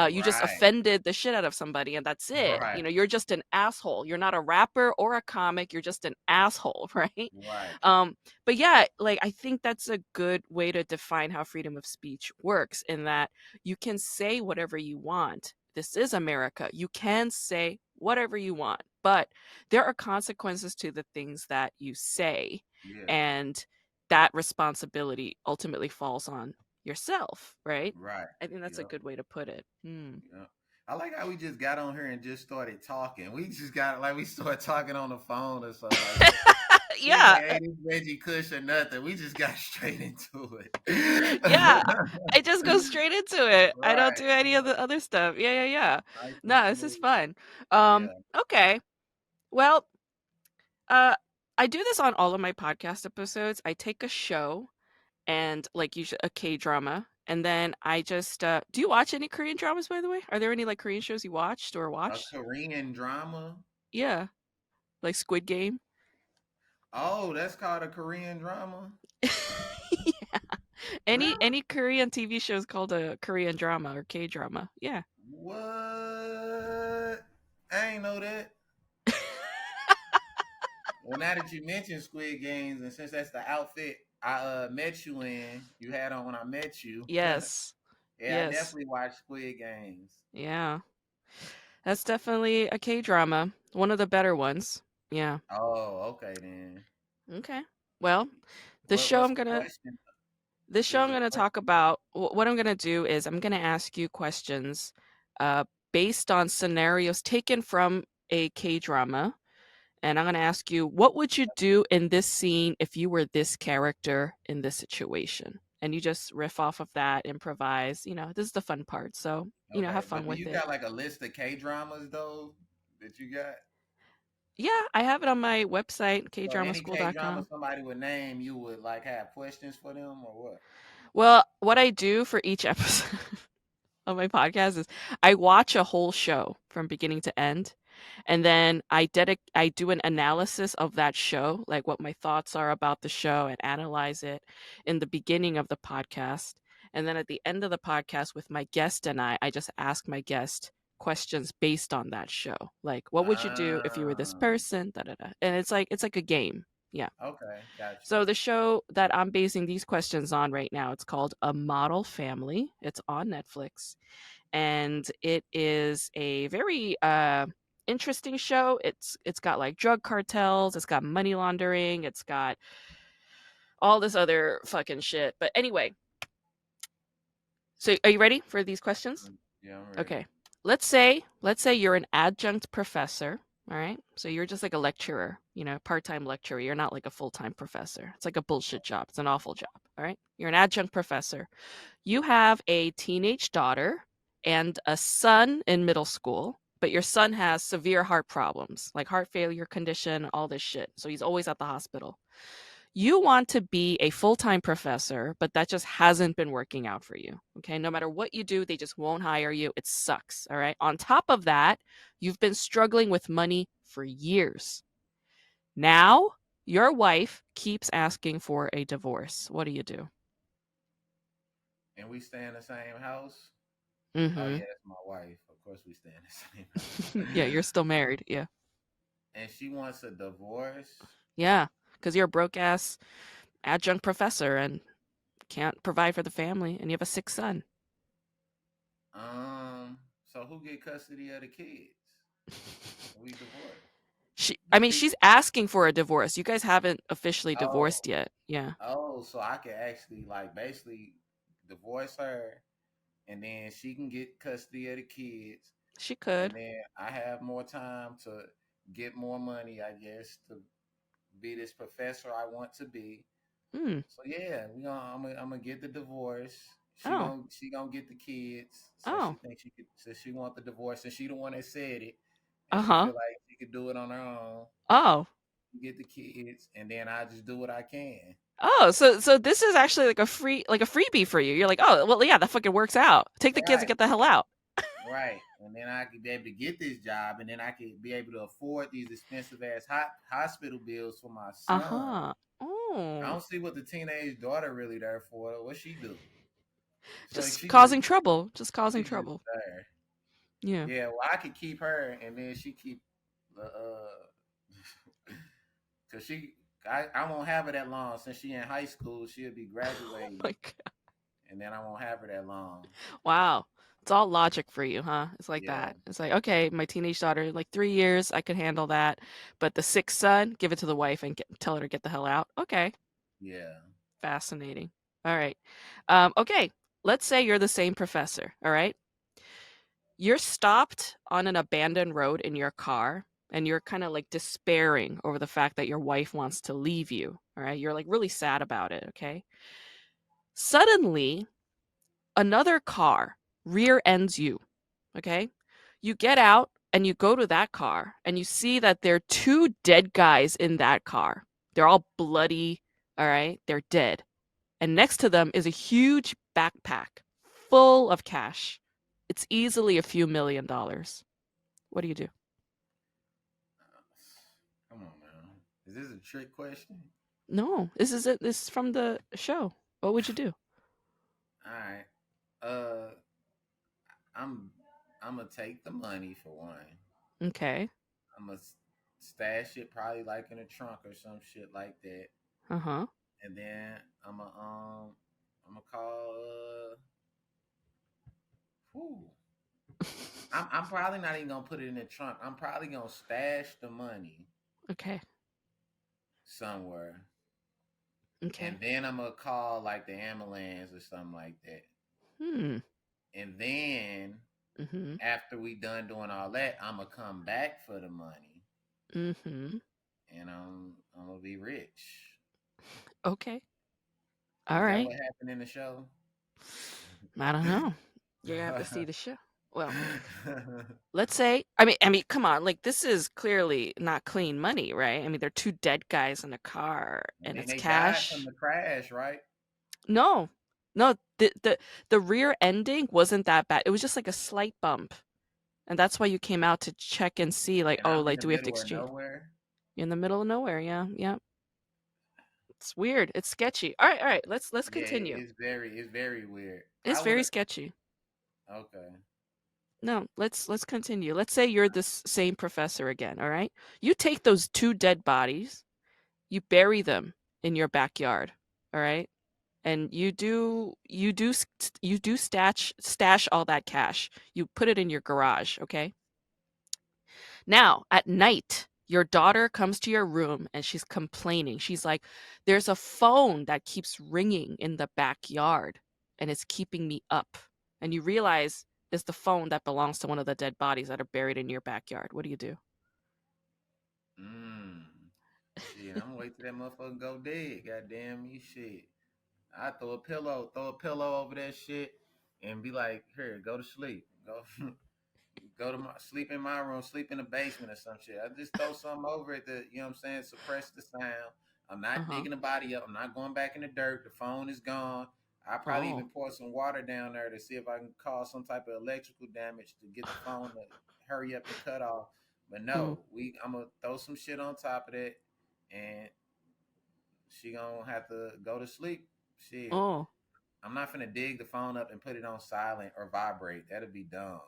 You just right, offended the shit out of somebody and that's it. right, You're just an asshole. You're not a rapper or a comic. You're just an asshole, right? right. Um, but yeah, like I think that's a good way to define how freedom of speech works in that you can say whatever you want. This is America. You can say whatever you want, but there are consequences to the things that you say. Yeah, And that responsibility ultimately falls on yourself, right? right. I think that's a Yep, good way to put it. Hmm. yep. I like how we just got on here and just started talking. We just got like we started talking on the phone or something like that. We was Yeah, like, hey, this Reggie Kush or nothing. We just got straight into it. yeah. I just go straight into it. I don't Right. do any of the other stuff. Yeah, yeah, yeah. Nice and No, this is smooth. fun. Yeah. Okay. Well, uh, I do this on all of my podcast episodes. I take a show and like usually a K drama, and then I just do you watch any Korean dramas by the way? Are there any like Korean shows you watched or A watched? Korean drama. Yeah, like Squid Game. Oh, that's called a Korean drama. Yeah. Any Really? any Korean TV shows called a Korean drama or K drama? Yeah. What? I ain't know that. Well, now that you mentioned Squid Games, and since that's the outfit I met you in, you had on when I met you. Yes. Yeah, I Yes. definitely watched Squid Games. Yeah. That's definitely a K drama. One of the better ones. Yeah. Oh, okay then. Okay. Well, the What show what's I'm the gonna question? this show There's I'm a gonna question. talk about. What I'm gonna do is I'm gonna ask you questions, uh, based on scenarios taken from a K drama, and I'm gonna ask you, what would you do in this scene if you were this character in this situation? And you just riff off of that, improvise. This is the fun part. So Okay, have fun but do with you it. got like a list of K dramas though that you got? Yeah, I have it on my website, So any K drama kdramaschool.com. somebody would name, you would like have questions for them or what? Well, what I do for each episode of my podcast is I watch a whole show from beginning to end, and then I do an analysis of that show, like what my thoughts are about the show, and analyze it in the beginning of the podcast. And then at the end of the podcast with my guest and I just ask my guest questions based on that show. Like, what would you do if you were this Ah, person? Da da da. And it's like a game. Yeah. okay, got you. So the show that I'm basing these questions on right now, it's called A Model Family. It's on Netflix, and it is a very interesting show. It's got like drug cartels, it's got money laundering, it's got all this other fucking shit. But anyway, so are you ready for these questions? Yeah, I'm ready. Okay. Let's say you're an adjunct professor, All right. So you're just like a lecturer, part-time lecturer. You're not like a full-time professor. It's like a bullshit job. It's an awful job. All right. You're an adjunct professor. You have a teenage daughter and a son in middle school, but your son has severe heart problems, like heart failure condition, all this shit. So he's always at the hospital. You want to be a full-time professor, but that just hasn't been working out for you. Okay. No matter what you do, they just won't hire you. It sucks. All right. On top of that, you've been struggling with money for years. Now, your wife keeps asking for a divorce. What do you do? And we stay in the same house. Oh Mm-hmm. yeah, it's my wife. Of course, we stay in the same Yeah, you're house. still married. Yeah. And she wants a divorce. Yeah. Because you're a broke ass adjunct professor and can't provide for the family, and you have a sick son. So who get custody of the kids? We divorced. I The mean, people. she's asking for a divorce. You guys haven't officially Oh, divorced yet. Yeah. so I can actually like basically divorce her, and then she can get custody of the kids, She and could. then I have more time to get more money, I guess, to be this professor I want to be. Hmm. So yeah, I'm gonna get the divorce. Oh. She gonna get the kids since she Oh. thinks she could, since she want the divorce, and she the one that said it, and she Uh-huh. feel like she could do it on her own. Oh. Get the kids, and then I just do what I can. Oh, so this is actually like a freebie for you. You're like, "Oh, well, yeah, that fucking works out. Take the kids and Right, get the hell out." right, and then I could be able to get this job, and then I could be able to afford these expensive ass hospital bills for my son. Uh-huh. I Oh. don't see what the teenage daughter really there for. What she do? So Just causing trouble. Just causing she just trouble. there. Yeah. Yeah, well, I could keep her, and then she keep the cause I won't have her that long since she in high school. She'll be Oh graduating, my God. and then I won't have her that long. Wow. It's all logic for you, huh? It's like Yeah, that. It's like, okay, my teenage daughter, like 3 years, I could handle that. But the sick son, give it to the wife and tell her to get the hell out. Okay. yeah. Fascinating. All right. Okay. Let's say you're the same professor. All right. You're stopped on an abandoned road in your car and you're kind of like despairing over the fact that your wife wants to leave you. All right. You're like really sad about it. Okay. Suddenly, another car rear ends you. Okay. You get out and you go to that car and you see that there are two dead guys in that car. They're all bloody. All right. They're dead. And next to them is a huge backpack full of cash. It's easily a few $1 million. What do you do? Come on, man. Is this a trick question? No, this is it. This is from the show. What would you do? All right. Uh, I'm I'm gonna take the money for one. Okay. I'm gonna stash it probably like in a trunk or some shit like that, Uh huh. and then I'm gonna call. Whew, I'm probably not even gonna put it in the trunk. I'm probably gonna stash the money Okay. somewhere, and Okay. then I'm gonna call like the ambulance or something like that. Hmm. And then Mm-hmm. after we done doing all that, I'm gonna come back for the money, Mm-hmm. and I'm gonna be rich. Okay. All Is that right. what happened in the show? I don't know. You have to see the show. Well, let's say. I mean, come on. Like this is clearly not clean money, right? I mean, there are two dead guys in a car, I and mean, it's they died from cash. the crash, right? No, no. The rear ending wasn't that bad. It was just like a slight bump. And that's why you came out to check and see, like, And oh, I'm in like, the do we have to middle of exchange? nowhere. You're in the middle of nowhere, yeah, yeah. It's weird. It's sketchy. All right. Let's Yeah, continue. it's very weird. It's I would very have. sketchy. Okay. No, let's continue. Let's say you're this same professor again. All right. You take those two dead bodies, you bury them in your backyard. All right. And you do stash all that cash. You put it in your garage. Okay. Now, at night, your daughter comes to your room and she's complaining. She's like, there's a phone that keeps ringing in the backyard and it's keeping me up. And you realize it's the phone that belongs to one of the dead bodies that are buried in your backyard. What do you do? Mm. Shit, I'm gonna wait till that motherfucker go dead. Goddamn me, shit. I throw a pillow over that shit, and be like, "Here, go to sleep. Go, go to my sleep in my room, sleep in the basement or some shit." I just throw something over it to, you know what I'm saying, suppress the sound. I'm not Uh-huh. digging the body up. I'm not going back in the dirt. The phone is gone. I probably Oh. even pour some water down there to see if I can cause some type of electrical damage to get the phone to hurry up and cut off. But Mm. no, I'm gonna throw some shit on top of that, and she gonna have to go to sleep. Shit, Oh. I'm not finna dig the phone up and put it on silent or vibrate. That'd be dumb.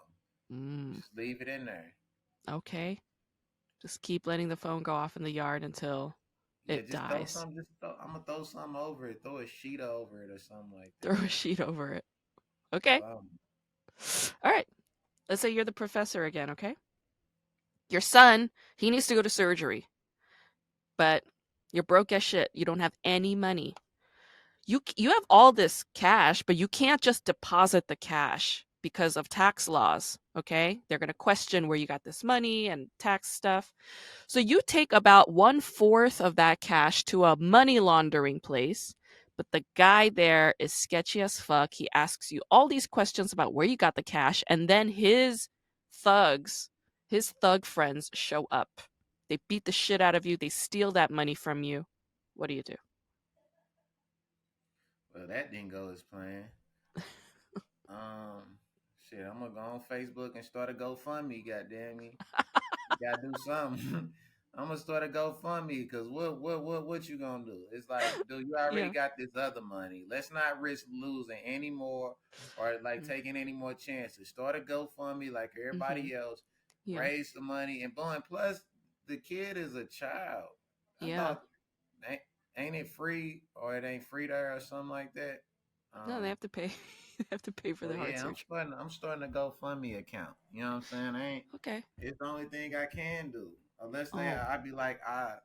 Mm. Just leave it in there. Okay. Just keep letting the phone go off in the yard until Yeah, it just throw dies. something. I'm gonna throw something over it. Throw a sheet over it or something like Throw that. a sheet over it. Okay. Something. All right. Let's say you're the professor again, okay? Your son, he needs to go to surgery, but you're broke as shit. You don't have any money. You have all this cash, but you can't just deposit the cash because of tax laws, okay? They're going to question where you got this money and tax stuff. So you take about 1/4 of that cash to a money laundering place, but the guy there is sketchy as fuck. He asks you all these questions about where you got the cash, and then thugs, his thug friends show up. They beat the shit out of you, they steal that money from you. What do you do? Well, that didn't go as planned. Shit, I'm gonna go on Facebook and start a GoFundMe. Goddamn me, you gotta do something. I'm gonna start a GoFundMe because what you gonna do? It's like, dude, you already Yeah. got this other money. Let's not risk losing any more or like Mm. taking any more chances. Start a GoFundMe like Mhm. everybody else. Yeah. Raise the money and boom. Plus, the kid is a child. I Yeah. thought ain't, ain't it free or it ain't free there or something like that. No, they Um, have to pay. They have to pay for well, the heart yeah, surgery. I'm starting a GoFundMe account. You know what I'm saying? I ain't. Okay. It's the only thing I can do. Unless Oh, I'd be like, yeah,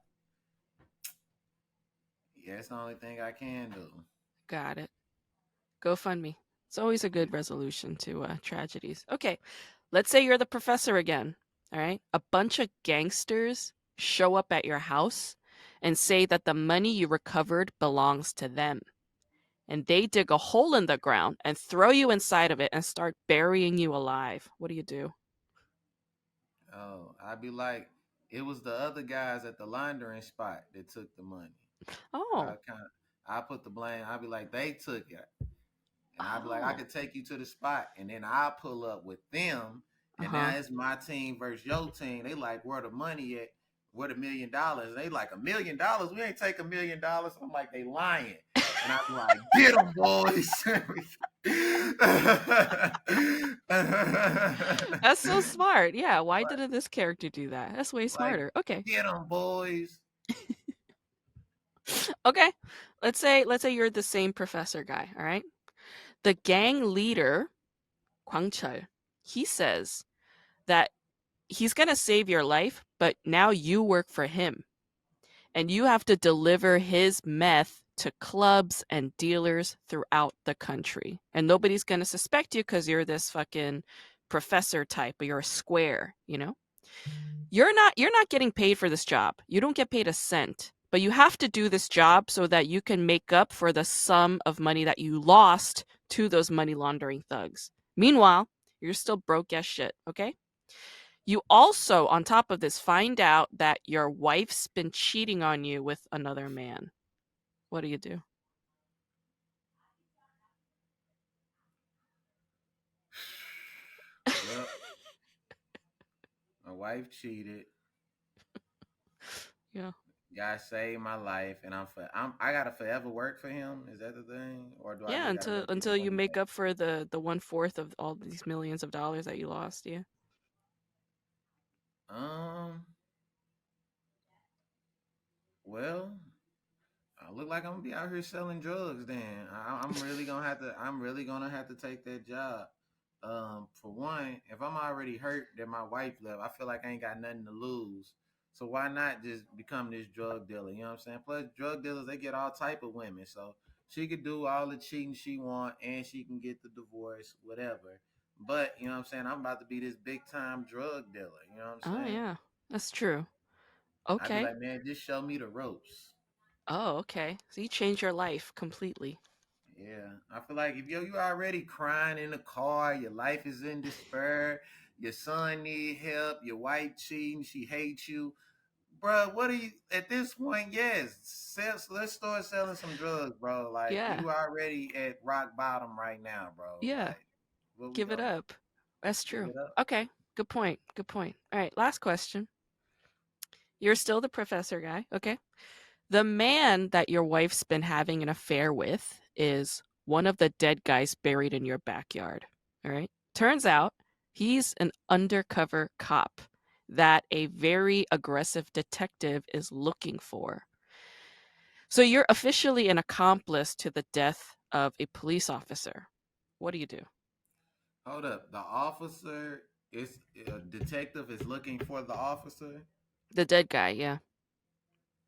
it's the only thing I can do. got it. GoFundMe. It's always a good resolution to tragedies. Okay, let's say you're the professor again. All right. A bunch of gangsters show up at your house and say that the money you recovered belongs to them. And they dig a hole in the ground and throw you inside of it and start burying you alive. What do you do? Oh, I'd be like, it was the other guys at the laundering spot that took the money. Oh, I put the blame. I'd be like, they took it. And I'd be like, I oh, could take you to the spot, and then I'll pull up with them, uh and huh, now it's my team versus your team. They like, where the money at? Where the $1 million? They like $1 million. We ain't take $1 million. I'm like, they lying, and I'm like, get them boys. that's so smart. Yeah, why Like, didn't this character do that? That's way like, smarter. Okay, get them boys. okay. Let's say you're the same professor guy. All right. The gang leader, Kwang Chul, he says that he's gonna save your life, but now you work for him, and you have to deliver his meth to clubs and dealers throughout the country, and nobody's gonna suspect you because you're this fucking professor type, or you're a square. You're not getting paid for this job. You don't get paid a cent, but you have to do this job so that you can make up for the sum of money that you lost to those money laundering thugs. Meanwhile, you're still broke as shit, okay? You also, on top of this, find out that your wife's been cheating on you with another man. What do you do? Well, my wife cheated. Yeah. God saved my life, and I gotta forever work for him. Is that the thing, or do I Yeah, just gotta until go get the until you money make back? up for the 1/4 of all these millions of dollars that you lost, yeah. Um, well, I look like I'm gonna be out here selling drugs. Then I'm really gonna have to. I'm really gonna have to take that job. For one, if I'm already hurt that my wife left, I feel like I ain't got nothing to lose. So why not just become this drug dealer? You know what I'm saying? Plus, drug dealers they get all type of women, so she could do all the cheating she want, and she can get the divorce, whatever. But you know what I'm saying? I'm about to be this big time drug dealer. You know what I'm Oh saying? yeah. That's true. I'd be Okay. like, man, just show me the ropes. Oh, okay. So you changed your life completely. Yeah, I feel like if you already crying in the car, your life is in despair, your son need help, your wife cheating, she hates you, bro. What are you at this point? Yes, let's start selling some drugs, bro. Like Yeah. you already at rock bottom right now, bro. Yeah. Like what we Give it gonna up. That's give true. it up? Okay. Good point. Good point. All right. Last question. You're still the professor guy. Okay. The man that your wife's been having an affair with is one of the dead guys buried in your backyard. All right. Turns out he's an undercover cop that a very aggressive detective is looking for. So you're officially an accomplice to the death of a police officer. What do you do? Hold up, the officer is a detective is looking for the officer. The dead guy, yeah.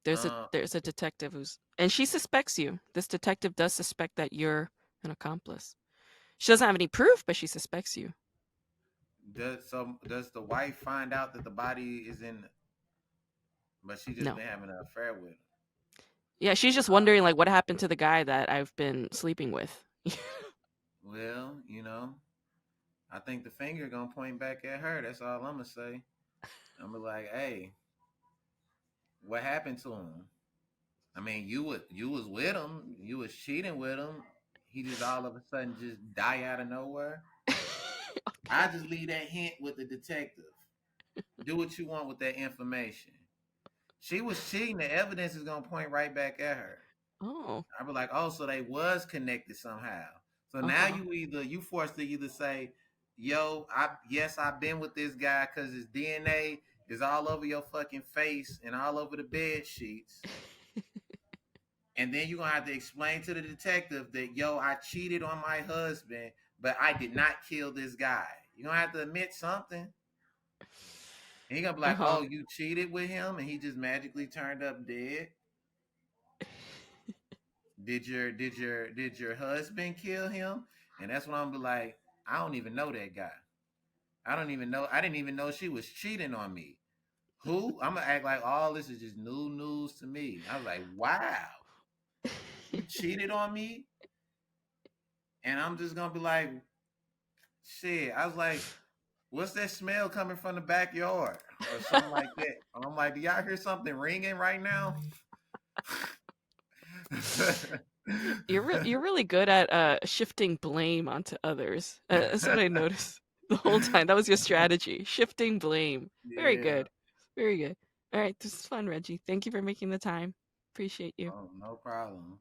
There's a Um, there's a detective who's and she suspects you. This detective does suspect that you're an accomplice. She doesn't have any proof, but she suspects you. does the wife find out that the body is in, but she just No. been having an affair with him? Yeah, she's just wondering like what happened to the guy that I've been sleeping with. Well, I think the finger gonna point back at her. That's all I'm gonna say. I'm gonna be like, hey, what happened to him? I mean, you was with him, you was cheating with him. He just all of a sudden just die out of nowhere. I Okay. just leave that hint with the detective. Do what you want with that information. She was cheating. The evidence is gonna point right back at her. Oh. I be like, oh, so they was connected somehow. So now Uh-huh. you forced to either say, yo, I've been with this guy because his DNA is all over your fucking face and all over the bed sheets. And then you're gonna have to explain to the detective that yo, I cheated on my husband, but I did not kill this guy. You're gonna have to admit something. And you're gonna be like, Uh-huh. oh, you cheated with him and he just magically turned up dead. Did your husband kill him? And that's when I'm be like, I don't even know that guy. I don't even know. I didn't even know she was cheating on me. Who? I'm gonna act like all this is just new news to me. I was like, wow, you cheated on me, and I'm just gonna be like, shit. I was like, what's that smell coming from the backyard or something like that? And I'm like, do y'all hear something ringing right now? You're really good at shifting blame onto others. That's what I noticed the whole time. That was your strategy, shifting blame. Very Yeah. good. Very good. All right, this is fun, Reggie. Thank you for making the time. Appreciate you. Oh, no problem.